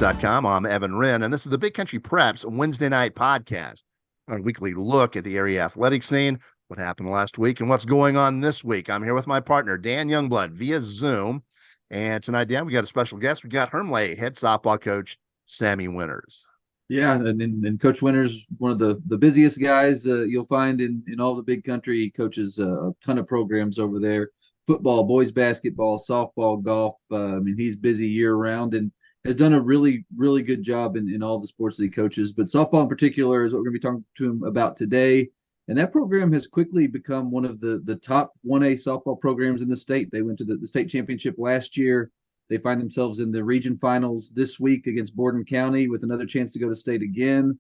PREPS.com. I'm Evan Wren, and this is the Big Country Preps Wednesday night podcast, our weekly look at the area athletic scene, what happened last week, and what's going on this week. I'm here with my partner, Dan Youngblood, via Zoom. And tonight, Dan, we got a special guest. We got Hermleigh head softball coach, Sammy Winters. Yeah, and Coach Winters, one of the busiest guys you'll find in all the Big Country. He coaches a ton of programs over there: football, boys basketball, softball, golf. I mean, he's busy year round and has done a really good job in all the sports that he coaches. But softball in particular is what we're going to be talking to him about today. And that program has quickly become one of the top 1A softball programs in the state. They went to the state championship last year. They find themselves in the region finals this week against Borden County with another chance to go to state again.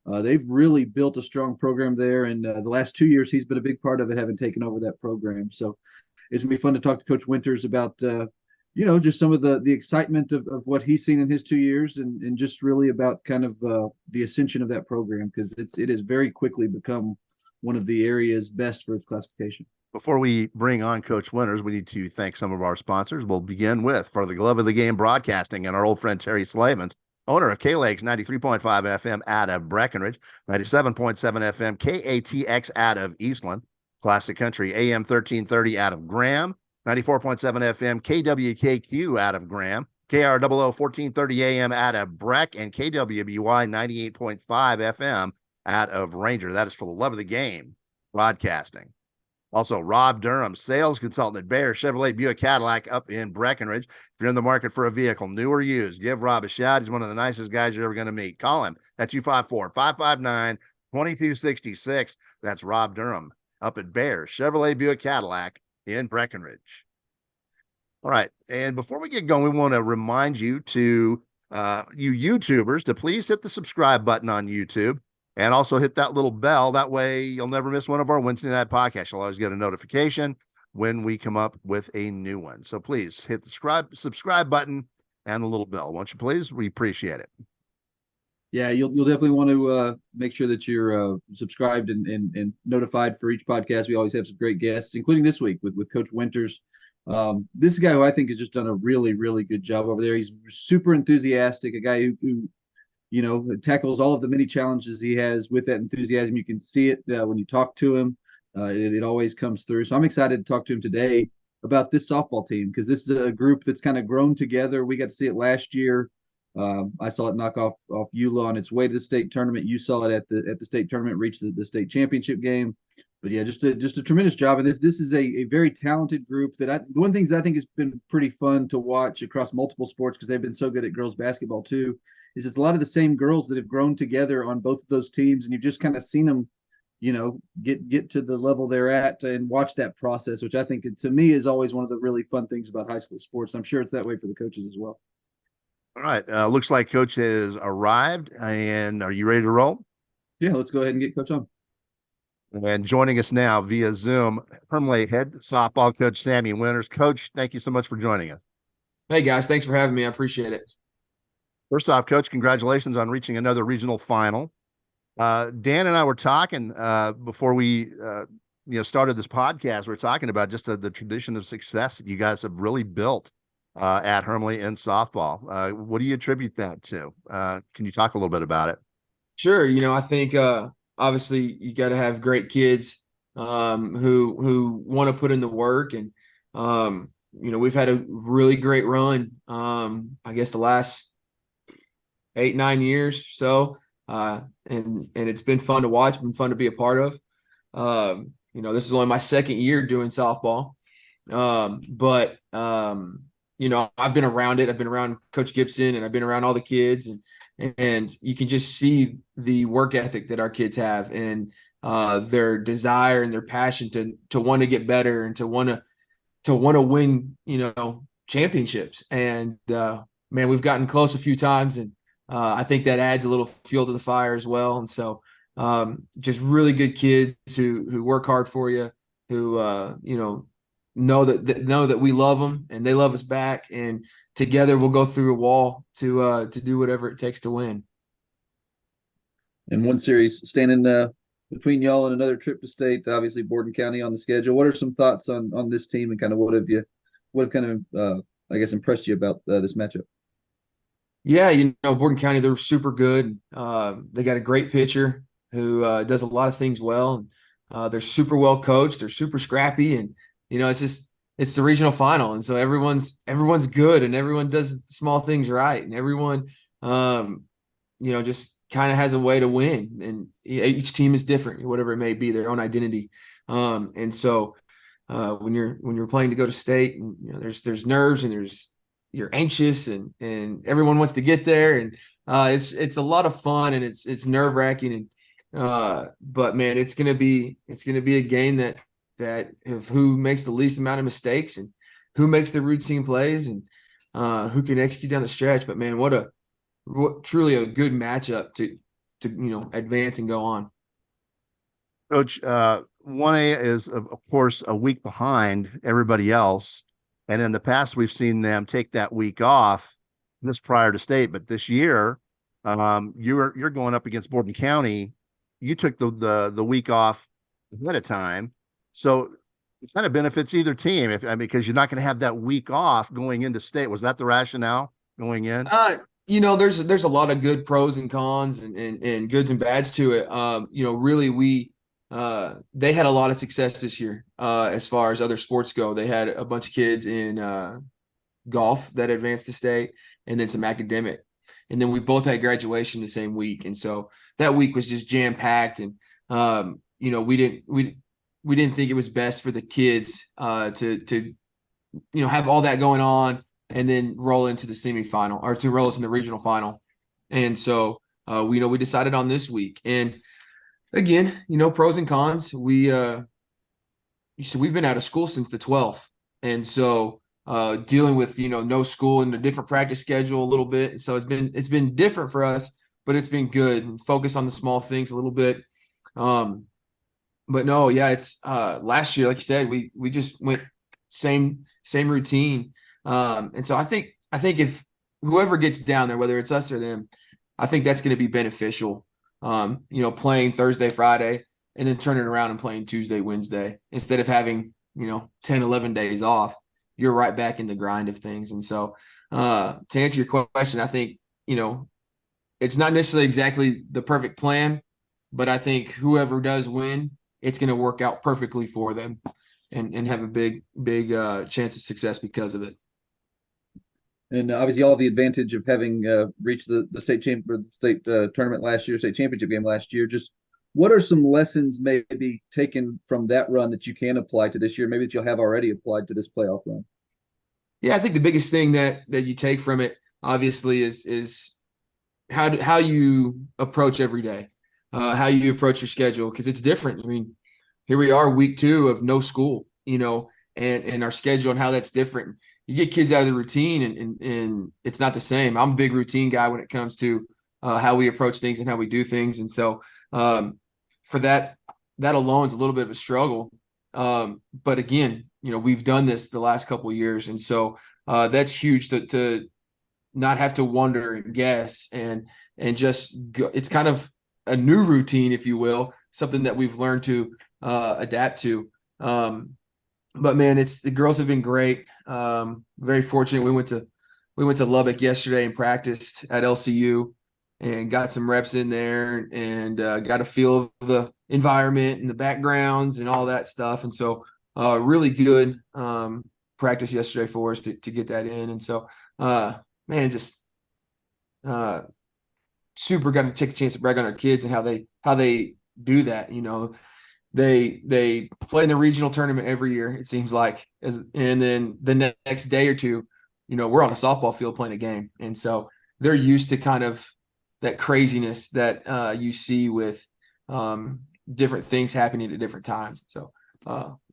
They've really built a strong program there, and the last 2 years he's been a big part of it, having taken over that program. So it's gonna be fun to talk to Coach Winters about just some of the excitement of what he's seen in his 2 years, and just really about kind of the ascension of that program, because it has very quickly become one of the area's best for its classification. Before we bring on Coach Winters, we need to thank some of our sponsors. We'll begin with, for the Glove of the Game Broadcasting, and our old friend Terry Slavens, owner of K-Lakes 93.5 FM out of Breckenridge, 97.7 FM KATX out of Eastland, Classic Country AM 1330 out of Graham, 94.7 FM KWKQ out of Graham, KROO 1430 AM out of Breck, and KWBY 98.5 FM out of Ranger. That is for the Love of the Game Broadcasting. Also, Rob Durham, sales consultant at Bear Chevrolet Buick Cadillac up in Breckenridge. If you're in the market for a vehicle, new or used, give Rob a shout. He's one of the nicest guys you're ever going to meet. Call him at 254-559-2266. That's Rob Durham up at Bear Chevrolet Buick Cadillac in Breckenridge. All right, and before we get going, we want to remind you you YouTubers to please hit the subscribe button on YouTube. And also hit that little bell. That way you'll never miss one of our Wednesday night podcasts. You'll always get a notification when we come up with a new one. So please hit the subscribe button and the little bell. Won't you please? We appreciate it. Yeah, you'll definitely want to make sure that you're subscribed and notified for each podcast. We always have some great guests, including this week with Coach Winters. This is a guy who I think has just done a really good job over there. He's super enthusiastic, a guy who tackles all of the many challenges he has with that enthusiasm. You can see it when you talk to him. It always comes through. So I'm excited to talk to him today about this softball team, because this is a group that's kind of grown together. We got to see it last year. I saw it knock off Eula on one to the state tournament. You saw it at the state tournament, reach the state championship game. But yeah, just a tremendous job. And this is a very talented group the one thing that I think has been pretty fun to watch across multiple sports, because they've been so good at girls basketball too, is it's a lot of the same girls that have grown together on both of those teams, and you've just kind of seen them, get to the level they're at and watch that process, which I think to me is always one of the really fun things about high school sports. I'm sure it's that way for the coaches as well. All right. Looks like Coach has arrived. And are you ready to roll? Yeah, let's go ahead and get Coach on. And joining us now via Zoom, Hermleigh head softball coach Sammy Winters. Coach, thank you so much for joining us. Hey guys, thanks for having me. I appreciate it. First off, Coach, congratulations on reaching another regional final. Dan and I were talking before we started this podcast. We are talking about just the tradition of success that you guys have really built at Hermleigh in softball. What do you attribute that to? Can you talk a little bit about it? Sure. I think obviously you got to have great kids who want to put in the work, and we've had a really great run. I guess the last 8-9 years. So, and it's been fun to watch, been fun to be a part of. This is only my second year doing softball. But I've been around it. I've been around Coach Gibson, and I've been around all the kids, and you can just see the work ethic that our kids have, and their desire and their passion to want to get better and to want to win, championships. And man, we've gotten close a few times, and I think that adds a little fuel to the fire as well. And so just really good kids who work hard for you, who know that we love them and they love us back, and together we'll go through a wall to do whatever it takes to win. And one series standing between y'all and another trip to state, obviously Borden County on the schedule. What are some thoughts on this team, and kind of what have kind of I guess impressed you about this matchup? Yeah, Borden County, they're super good. They got a great pitcher who does a lot of things well. They're super well coached. They're super scrappy, and it's the regional final, and so everyone's good, and everyone does small things right, and everyone um, just kind of has a way to win, and each team is different, whatever it may be, their own identity. And so when you're playing to go to state, and there's nerves, and you're anxious, and everyone wants to get there, and it's a lot of fun, and it's nerve wracking, and but man, it's gonna be a game that of who makes the least amount of mistakes, and who makes the routine plays, and who can execute down the stretch. But man, what truly a good matchup to advance and go on. Coach, 1A is, of course, a week behind everybody else. And in the past, we've seen them take that week off just prior to state. But this year, you're going up against Borden County. You took the week off ahead of time. So it kind of benefits either team because you're not going to have that week off going into state. Was that the rationale going in? There's a lot of good pros and cons, and goods and bads to it. Really they had a lot of success this year as far as other sports go. They had a bunch of kids in golf that advanced to state, and then some academic. And then we both had graduation the same week, and so that week was just jam packed. And we didn't think it was best for the kids to have all that going on and then roll into the semifinal, or to roll into the regional final. And so we decided on this week. And again, pros and cons. We've been out of school since the 12th, and so dealing with no school and a different practice schedule a little bit. So it's been different for us, but it's been good, and focus on the small things a little bit. But no, yeah, it's last year, like you said, we just went same routine. And so I think if whoever gets down there, whether it's us or them, I think that's going to be beneficial. Playing Thursday, Friday, and then turning around and playing Tuesday, Wednesday, instead of having 10, 11 days off. You're right back in the grind of things. And so to answer your question, I think it's not necessarily exactly the perfect plan, but I think whoever does win, it's going to work out perfectly for them, and have a big chance of success because of it. And obviously, all the advantage of having reached the state tournament last year, state championship game last year. Just what are some lessons maybe taken from that run that you can apply to this year, maybe that you'll have already applied to this playoff run? Yeah, I think the biggest thing that you take from it, obviously, is how you approach every day, how you approach your schedule, because it's different. I mean, here we are, week 2 of no school, and our schedule, and how that's different. You get kids out of the routine, and it's not the same. I'm a big routine guy when it comes to how we approach things and how we do things. And so for that alone is a little bit of a struggle. But again, we've done this the last couple of years. And so that's huge to not have to wonder and guess, and just go. It's kind of a new routine, if you will, something that we've learned to adapt to. But man, the girls have been great. Very fortunate. We went to Lubbock yesterday and practiced at LCU, and got some reps in there, and got a feel of the environment and the backgrounds and all that stuff. And so really good practice yesterday for us to get that in. And so man, just super got to take a chance to brag on our kids and how they do that. They play in the regional tournament every year, it seems like, and then the next day or two, we're on a softball field playing a game. And so they're used to kind of that craziness that you see with different things happening at different times. So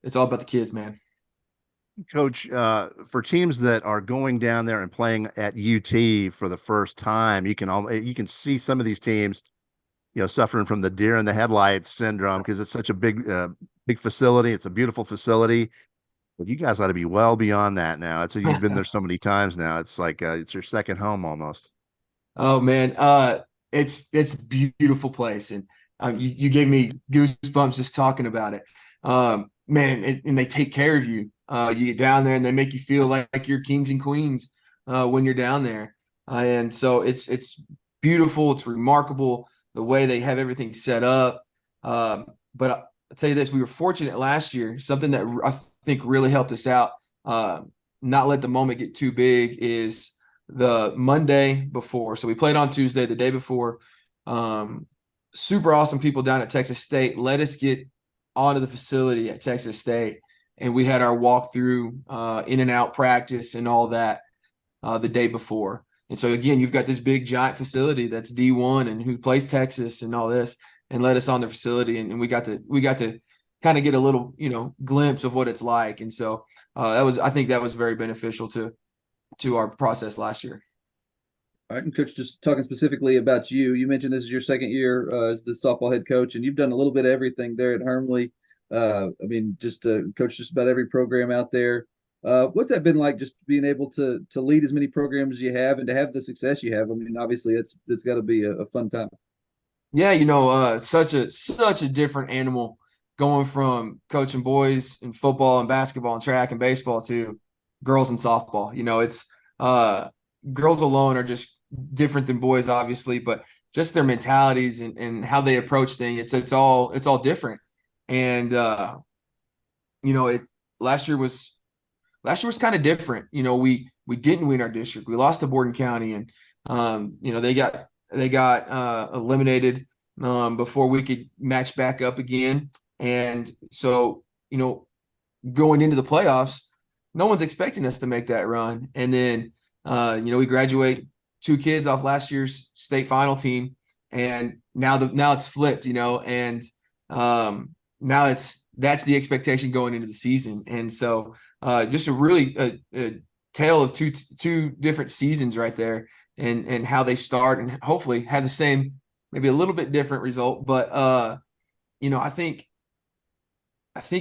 it's all about the kids, man. Coach, for teams that are going down there and playing at UT for the first time, you can see some of these teams suffering from the deer in the headlights syndrome, because it's such a big facility. It's a beautiful facility, but you guys ought to be well beyond that now. You've been there so many times now. It's like it's your second home almost. Oh man, it's a beautiful place, and you gave me goosebumps just talking about it. Man, and they take care of you. You get down there, and they make you feel like you're kings and queens when you're down there. And so it's beautiful. It's remarkable the way they have everything set up. But I'll tell you this, we were fortunate last year. Something that I think really helped us out, not let the moment get too big, is the Monday before. So we played on Tuesday, the day before. Super awesome people down at Texas State let us get onto the facility at Texas State. And we had our walkthrough, in and out practice and all that the day before. And so, again, you've got this big giant facility that's D1 and who plays Texas and all this, and let us on the facility. And we got to kind of get a little, glimpse of what it's like. And so I think that was very beneficial to our process last year. All right, and Coach, just talking specifically about you, you mentioned this is your second year as the softball head coach, and you've done a little bit of everything there at Hermleigh. Just coach just about every program out there. What's that been like, just being able to lead as many programs as you have and to have the success you have? I mean, obviously it's got to be a fun time. Yeah, such a different animal going from coaching boys in football and basketball and track and baseball to girls and softball. It's girls alone are just different than boys, obviously, but just their mentalities and how they approach things, it's all different. And last year was kind of different. We didn't win our district. We lost to Borden County, and they got eliminated before we could match back up again. And so, going into the playoffs, no one's expecting us to make that run. And then we graduate 2 kids off last year's state final team, and now it's flipped, and now that's the expectation going into the season. And so just a tale of two different seasons right there, and how they start and hopefully have the same, maybe a little bit different result. But I think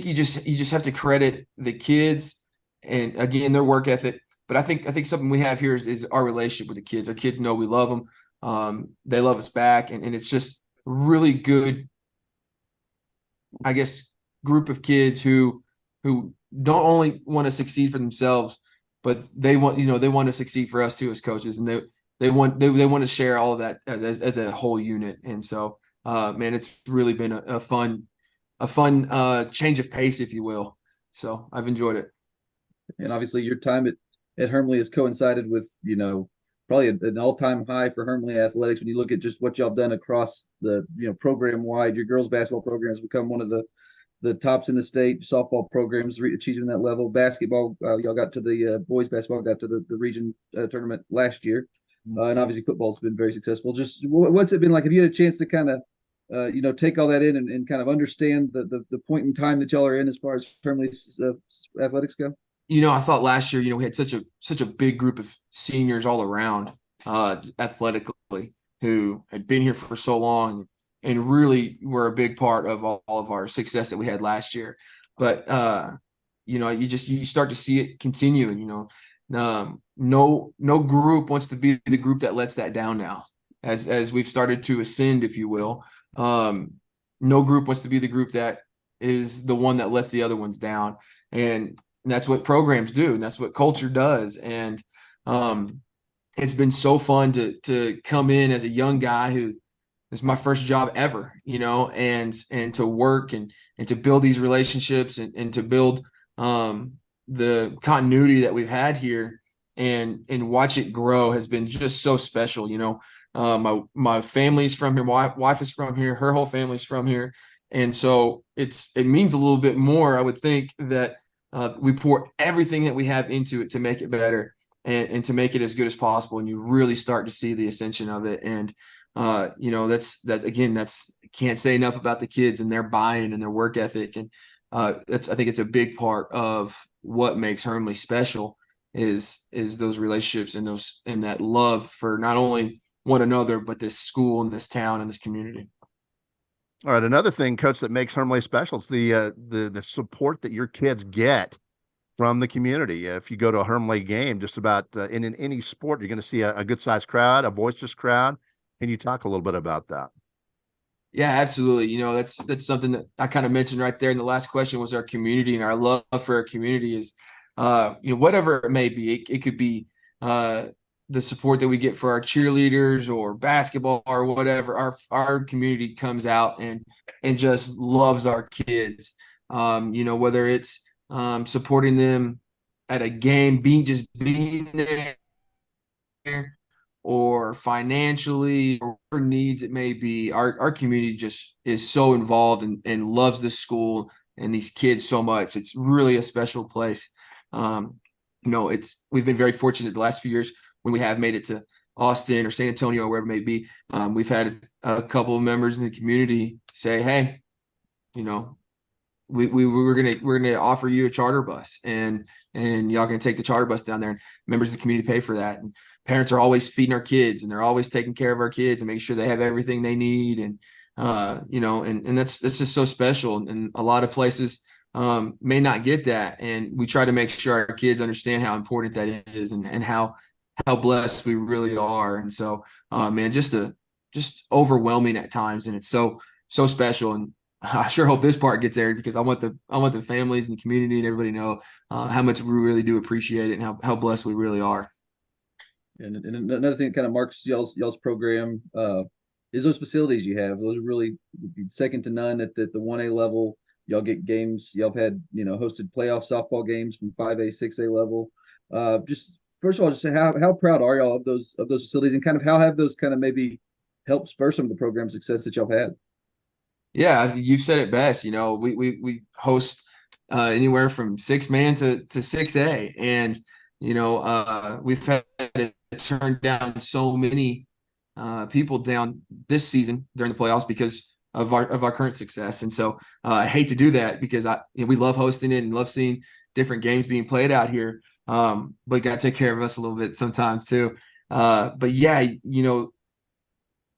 you just have to credit the kids and, again, their work ethic. But I think something we have here is our relationship with the kids. Our kids know we love them. They love us back. And it's just really good, I guess, group of kids who don't only want to succeed for themselves, but they want to succeed for us too as coaches. And they want to share all of that as a whole unit. And so, man, it's really been a fun change of pace, if you will. So I've enjoyed it. And obviously your time at Hermleigh has coincided with, probably an all-time high for Hermleigh athletics. When you look at just what y'all done across the, program wide, your girls basketball program has become one of the tops in the state. Softball programs achieving that level. Basketball, y'all got to the boys basketball got to the region tournament last year. And obviously football's been very successful. Just what's it been like? Have you had a chance to kind of, take all that in and kind of understand the point in time that y'all are in as far as Hermleigh's athletics go? I thought last year, we had such a big group of seniors all around athletically who had been here for so long and really were a big part of all of our success that we had last year. But you start to see it continue, and no group wants to be the group that lets that down now. As we've started to ascend, if you will, no group wants to be the group that is the one that lets the other ones down. And that's what programs do, and that's what culture does. And it's been so fun to come in as a young guy who is my first job ever, and to work and to build these relationships and to build the continuity that we've had here and watch it grow has been just so special. My family's from here, my wife is from here, her whole family's from here. And so it means a little bit more, I would think, that we pour everything that we have into it to make it better and to make it as good as possible. And you really start to see the ascension of it. And, that's can't say enough about the kids and their buy-in and their work ethic. And I think it's a big part of what makes Hermleigh special is those relationships and that love for not only one another, but this school and this town and this community. All right. Another thing, Coach, that makes Hermleigh special is the support that your kids get from the community. If you go to a Hermleigh game, just about in any sport, you're going to see a good sized crowd, a boisterous crowd. Can you talk a little bit about that? Yeah, absolutely. That's something that I kind of mentioned right there in the last question was our community, and our love for our community is, whatever it may be. It could be the support that we get for our cheerleaders or basketball or whatever, our community comes out and just loves our kids. Whether it's supporting them at a game, being there, or financially, or whatever needs it may be, our community just is so involved and loves this school and these kids so much. It's really a special place. We've been very fortunate the last few years when we have made it to Austin or San Antonio or wherever it may be. We've had a couple of members in the community say, "Hey, we're gonna offer you a charter bus, and y'all can take the charter bus down there." And members of the community pay for that. And parents are always feeding our kids, and they're always taking care of our kids and making sure they have everything they need. And and that's just so special. And a lot of places may not get that, and we try to make sure our kids understand how important that is and how blessed we really are. And so, man, just overwhelming at times, and it's so special. And I sure hope this part gets aired, because I want the families and the community and everybody know how much we really do appreciate it and how blessed we really are. And another thing that kind of marks y'all's program is those facilities you have. Those are really second to none at the 1A level. Y'all get games. Y'all have had hosted playoff softball games from 5A, 6A level. Just first of all, just say how proud are y'all of those facilities, and kind of how have those kind of maybe helped spur some of the program success that y'all had? Yeah, you said it best. We host anywhere from 6-man to 6A, and we've had to turn down so many people down this season during the playoffs because of our current success. And so I hate to do that, because we love hosting it and love seeing different games being played out here. But got to take care of us a little bit sometimes too. But yeah,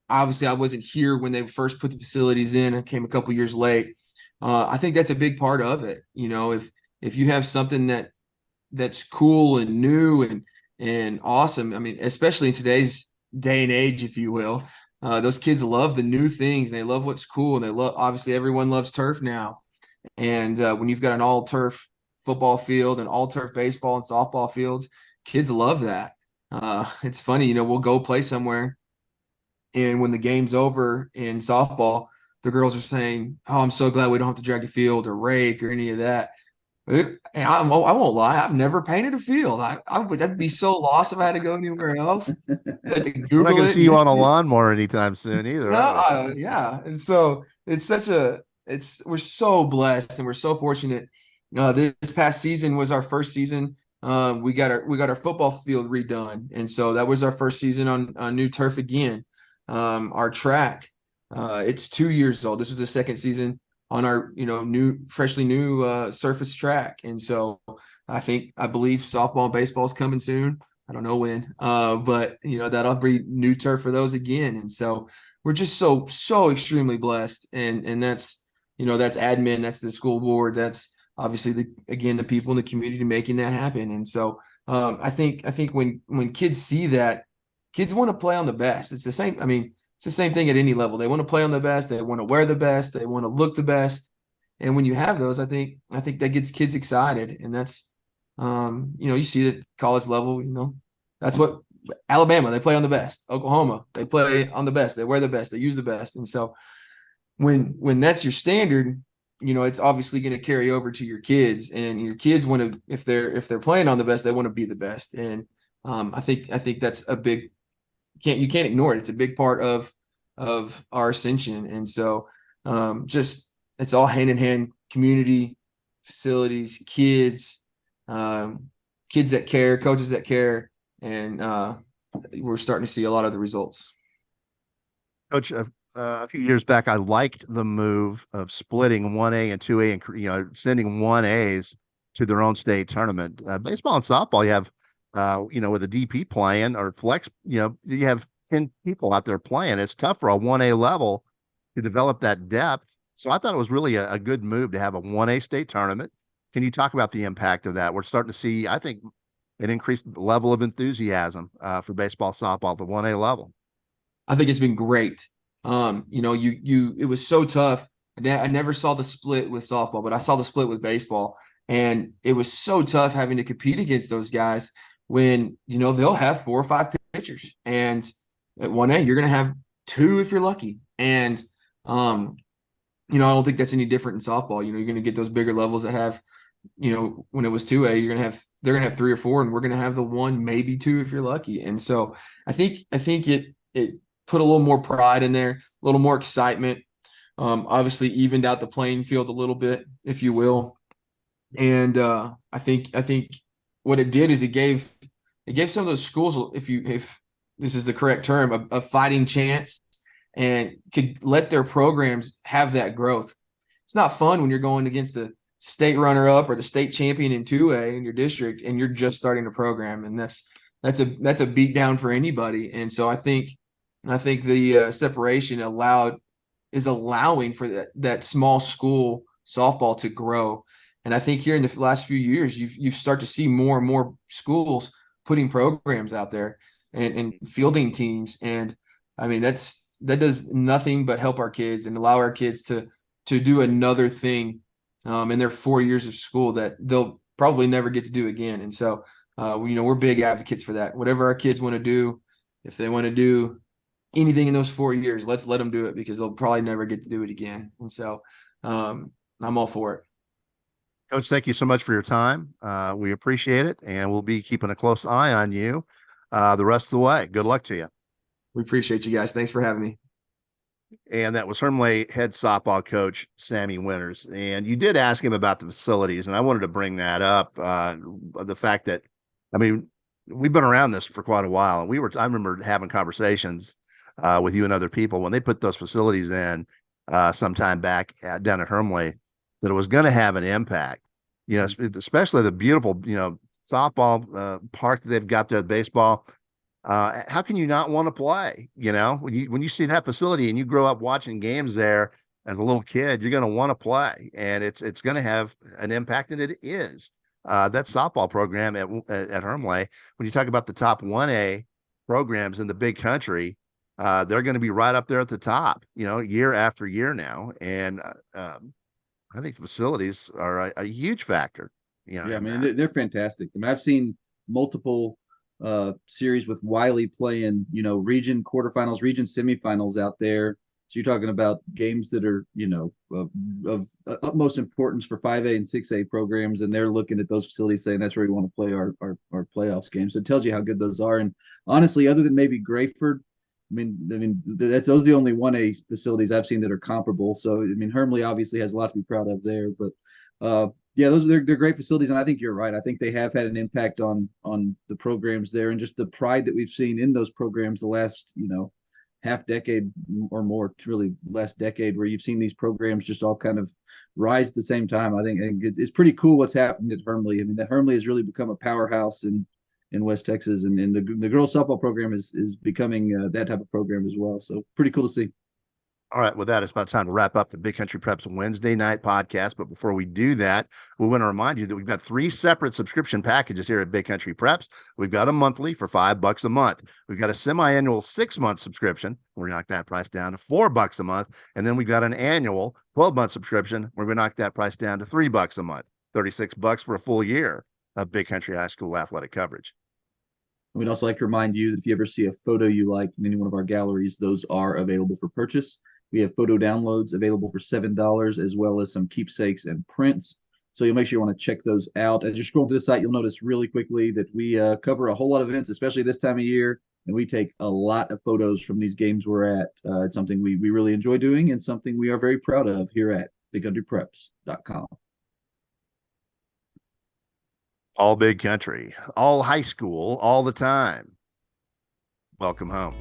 obviously I wasn't here when they first put the facilities in. I came a couple years late. I think that's a big part of it. If you have something that's cool and new and awesome, I mean, especially in today's day and age, if you will, those kids love the new things. And they love what's cool, and obviously everyone loves turf now. And when you've got an all turf football field and all turf baseball and softball fields, kids love that. It's funny, we'll go play somewhere, and when the game's over in softball, the girls are saying, "Oh, I'm so glad we don't have to drag a field or rake or any of that." I won't lie, I've never painted a field. I'd be so lost if I had to go anywhere else. I had to We're not Google going to it. see you on a lawnmower anytime soon either. Yeah. And so we're so blessed and we're so fortunate. This past season was our first season. We got our football field redone, and so that was our first season on new turf again. Our track, it's 2 years old. This was the second season on our freshly new surface track. And so I believe softball and baseball is coming soon. I don't know when, but that'll be new turf for those again. And so we're just so extremely blessed. And that's admin, that's the school board, that's obviously the people in the community making that happen. And so I think when kids see that, kids want to play on the best. It's the same. I mean, it's the same thing at any level. They want to play on the best. They want to wear the best. They want to look the best. And when you have those, I think that gets kids excited. And that's, you see it at college level, that's what Alabama, they play on the best. Oklahoma, they play on the best. They wear the best. They use the best. And so when that's your standard, it's obviously going to carry over to your kids, and your kids want to, if they're playing on the best, they want to be the best. And I think that's a big, you can't ignore it. It's a big part of our ascension. And so it's all hand in hand, community, facilities, kids, kids that care, coaches that care. And we're starting to see a lot of the results. Coach, a few years back, I liked the move of splitting 1A and 2A and, sending 1As to their own state tournament. Baseball and softball, you have, with a DP playing or flex, you have 10 people out there playing. It's tough for a 1A level to develop that depth. So I thought it was really a good move to have a 1A state tournament. Can you talk about the impact of that? We're starting to see, I think, an increased level of enthusiasm for baseball, softball at the 1A level. I think it's been great. It was so tough. I never saw the split with softball, but I saw the split with baseball. And it was so tough having to compete against those guys when, they'll have 4 or 5 pitchers. And at 1A, you're going to have 2 if you're lucky. And, I don't think that's any different in softball. You're going to get those bigger levels that have, when it was 2A, they're going to have 3 or 4, and we're going to have the 1, maybe 2 if you're lucky. And so I think it put a little more pride in there, a little more excitement. Obviously evened out the playing field a little bit, if you will. And I think what it did is it gave some of those schools, if this is the correct term, a fighting chance, and could let their programs have that growth. It's not fun when you're going against the state runner-up or the state champion in 2A in your district, and you're just starting a program, and that's a beat down for anybody. And so I think the separation is allowing for that small school softball to grow. And I think here in the last few years, you start to see more and more schools putting programs out there and fielding teams. And I mean, that does nothing but help our kids and allow our kids to do another thing in their 4 years of school that they'll probably never get to do again. And so, we're big advocates for that. Whatever our kids want to do, if they want to do anything in those 4 years, let's let them do it, because they'll probably never get to do it again. And so I'm all for it. Coach, thank you so much for your time. We appreciate it, and we'll be keeping a close eye on you the rest of the way. Good luck to you. We appreciate you guys. Thanks for having me. And that was Hermleigh head softball coach Sammy Winters. And you did ask him about the facilities, and I wanted to bring that up. The fact that, I mean, we've been around this for quite a while, and I remember having conversations with you and other people when they put those facilities in sometime back down at Hermleigh, that it was going to have an impact. Especially the beautiful, softball park that they've got there, the baseball. How can you not want to play? When you see that facility and you grow up watching games there as a little kid, you're going to want to play, and it's going to have an impact, and it is. That softball program at Hermleigh, when you talk about the top 1A programs in the big country, they're going to be right up there at the top, year after year now. And I think the facilities are a huge factor. Yeah, I mean, they're fantastic. I mean, I've seen multiple series with Wiley playing, region quarterfinals, region semifinals out there. So you're talking about games that are, of utmost importance for 5A and 6A programs, and they're looking at those facilities saying that's where we want to play our playoffs games. So it tells you how good those are. And honestly, other than maybe Grayford, I mean, those are the only 1A facilities I've seen that are comparable. So I mean, Hermleigh obviously has a lot to be proud of there, but yeah, they're great facilities, and I think you're right. I think they have had an impact on the programs there, and just the pride that we've seen in those programs the last half decade or more, really last decade, where you've seen these programs just all kind of rise at the same time. I think it's pretty cool what's happened at Hermleigh. I mean, the Hermleigh has really become a powerhouse in West Texas, and the girls softball program is becoming that type of program as well. So pretty cool to see. All right, with that, it's about time to wrap up the Big Country Preps Wednesday night podcast. But before we do that, we want to remind you that we've got 3 separate subscription packages here at Big Country Preps. We've got a monthly for $5 a month. We've got a semi-annual 6-month subscription. We're knock that price down to $4 a month. And then we've got an annual 12-month subscription. We're going to knock that price down to $3 a month, $36 for a full year of Big Country High School athletic coverage. We'd also like to remind you that if you ever see a photo you like in any one of our galleries, those are available for purchase. We have photo downloads available for $7, as well as some keepsakes and prints. So you'll make sure you want to check those out. As you're scrolling through the site, you'll notice really quickly that we cover a whole lot of events, especially this time of year, and we take a lot of photos from these games we're at. It's something we really enjoy doing, and something we are very proud of here at BigCountryPreps.com. All Big Country, all high school, all the time. Welcome home.